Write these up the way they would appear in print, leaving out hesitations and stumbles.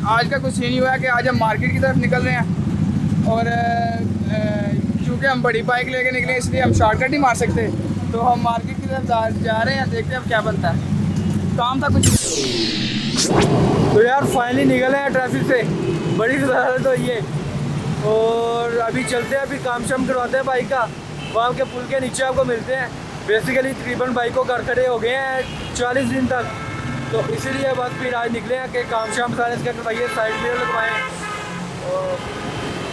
आज का कुछ सीन ही हुआ है कि आज हम मार्केट की तरफ निकल रहे हैं और क्योंकि हम बड़ी बाइक लेके निकले इसलिए हम शॉर्टकट नहीं मार सकते, तो हम मार्केट की तरफ जा रहे हैं। देखते हैं अब क्या बनता है। काम था कुछ। तो यार फाइनली निकले हैं ट्रैफिक से, बड़ी ज़रूरत तो ये। और अभी चलते हैं, अभी काम शाम करवाते हैं बाइक का। वहाँ के पुल के नीचे आपको मिलते हैं। बेसिकली तकरीबन बाइकों घर खड़े हो गए हैं 40 दिन तक, तो इसीलिए बस फिर आज निकले हैं कि काम शाम सारे इसका करवाइए, साइड मिरर लगवाएँ और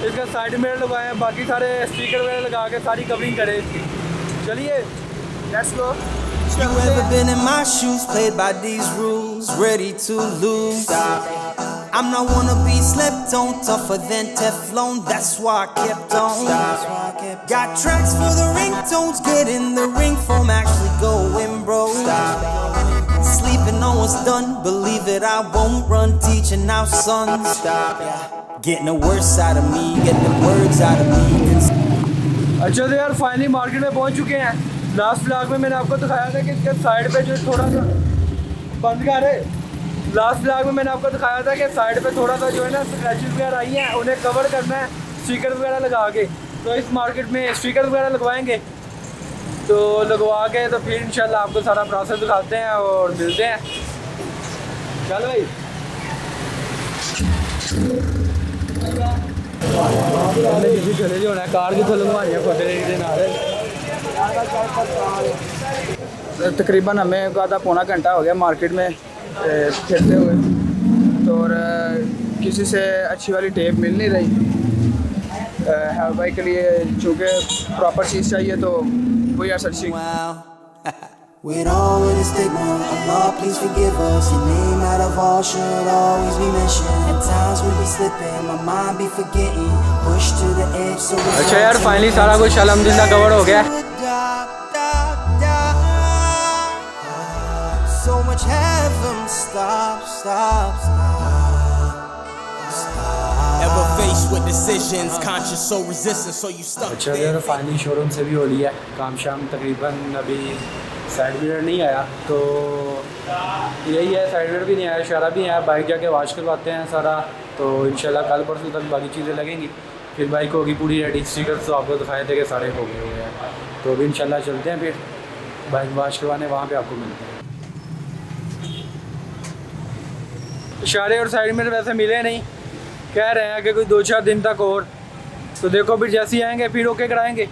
इसका साइड मिरर लगवाएँ, बाकी सारे स्टिकर वगैरह लगा के सारी कवरिंग करें इसकी। चलिए let's go. You ever been in my shoes, played by these rules, ready to lose? I'm not one to be slept on, tougher than Teflon, that's why I kept on. Got tracks for the ringtones, get in the ring foam, actually going bro. Sleeping on what's done, believe it, I won't run, teaching our sons. Getting the worst out of me, get the words out of me. अच्छा तो यार finally market में पहुंच चुके हैं। Last vlog में मैंने आपको दिखाया था कि इसके साइड पे जो थोड़ा सा बंद कर है, लास्ट व्लॉग में मैंने आपको दिखाया था कि साइड पे थोड़ा सा जो है ना स्क्रैचेस वगैरह आई हैं, उन्हें कवर करना है स्टिकर वगैरह लगा के। तो इस मार्केट में स्टिकर वगैरह लगवाएंगे, तो लगवा के तो फिर इंशाल्लाह आपको सारा प्रोसेस दिखाते हैं और मिलते हैं। चलो भाई चले जो है कार की तो लगवाइए तकरीबन हमें का आधा पौना घंटा हो गया मार्केट में फिरते हुए, तो और किसी से अच्छी वाली टेप मिल नहीं रही है बाइक के लिए, चूँकि प्रॉपर चीज़ चाहिए तो वही यार searching. With all of the stigma, Allah please forgive us. Your name out of all should always be mentioned. At times we be slipping, my mind be forgetting. Push to the edge so we अच्छा यार finally सारा कुछ अल्हम्दुलिल्लाह cover हो गया। So much heaven, stop, stop, stop. Ever faced with decisions, conscious so resistant, so you stuck. अच्छा यार finally showroom से भी हो लिया काम शाम। तकरीबन अभी साइड मिरर नहीं आया, तो यही है, साइड मिरर भी नहीं आया, इशारा भी नहीं आया। बाइक जाके वॉश करवाते हैं सारा, तो इंशाल्लाह कल परसों तक बाकी चीज़ें लगेंगी, फिर बाइक होगी पूरी रेडी। स्टिकर तो आपको दिखाए थे कि सारे हो गए हैं, तो अभी इंशाल्लाह चलते हैं फिर बाइक वॉश करवाने, वहाँ पे आपको मिलते हैं। इशारे और साइड मिरर वैसे मिले नहीं, कह रहे हैं कि कोई 2-4 दिन तक और, तो देखो फिर जैसे ही आएँगे फिर ओके कराएँगे।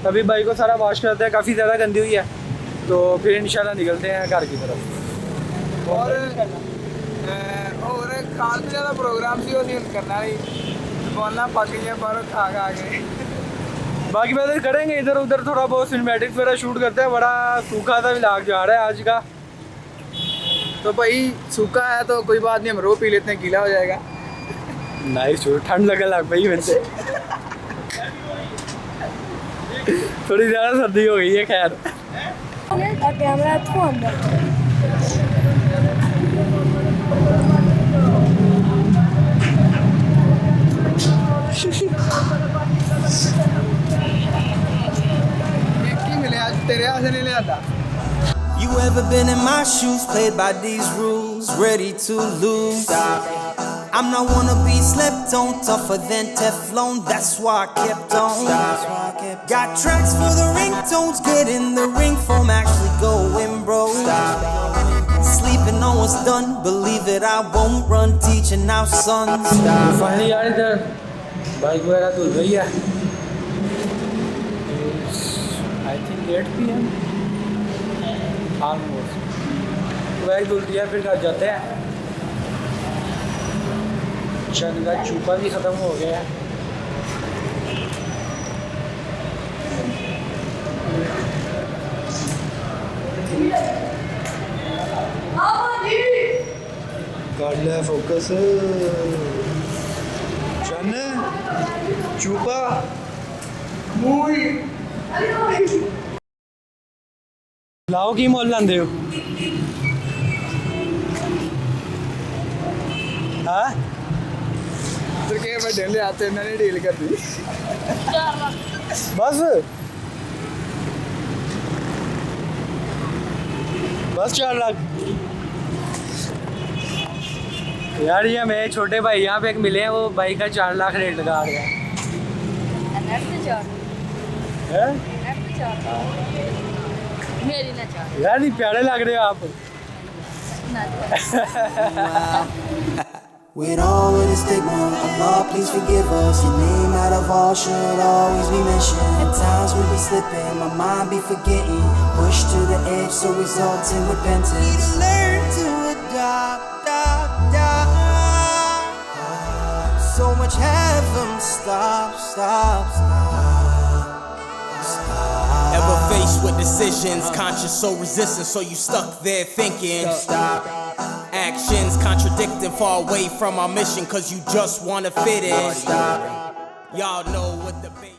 अभी बाइक को सारा वॉश करते हैं, काफ़ी ज़्यादा गंदी हुई है, तो फिर इंशाल्लाह निकलते हैं घर की तरफ। और खाल पे ज़्यादा प्रोग्राम सी होती करना नहीं, बोलना पक गया पर खा के बाकी वैसे करेंगे इधर उधर थोड़ा बहुत सिनेमैटिक्स वगैरह शूट करते हैं। बड़ा सूखा सा व्लॉग जा रहा है आज का, तो भाई सूखा है तो कोई बात नहीं, हम रो पी लेते हैं, गीला हो जाएगा। नाइस, ठंड लगे लग भाई वैसे थोड़ी ज़्यादा सर्दी हो गई है। खैर कैमरा थो अंदर मिले आज तेरे यहाँ से नहीं ले आता। You ever been in my shoes, played by these rules, ready to lose? I'm not one to be slept on, tougher than Teflon, that's why I kept on. Got tracks for the ringtones, get in the ring foam, actually going bro. Sleeping on what's done, believe it, I won't run, teaching our sons. Finally यार इधर bike वगैरह धुल गई है। I think 8 PM almost bike धुल दिया, फिर घर जाते हैं। चंद का चूपा भी ख़त्म हो गया है। कर ले फोकस चन चूपा लाओ की मोल लांदे हो। हाँ तो क्या मैं डेली आते मैंने डील कर दी बस बस 4 लाख यार ये मेरे छोटे भाई यहाँ पे एक मिले हैं, वो बाइक का 4 लाख रेट लगा रहे हैं। हैं? मेरी ना चाह यार नहीं प्यारे लग रहे हो आप। With all of the stigma, Allah please forgive us. Your name out of all should always be mentioned. At times we be slipping, my mind be forgetting. Pushed to the edge, so result in repentance. Need to learn to adopt, so much heaven, stop. Ever faced with decisions, conscious so resistant, so you stuck there thinking. Actions contradicting, far away from our mission, cause you just wanna fit in. Y'all know what the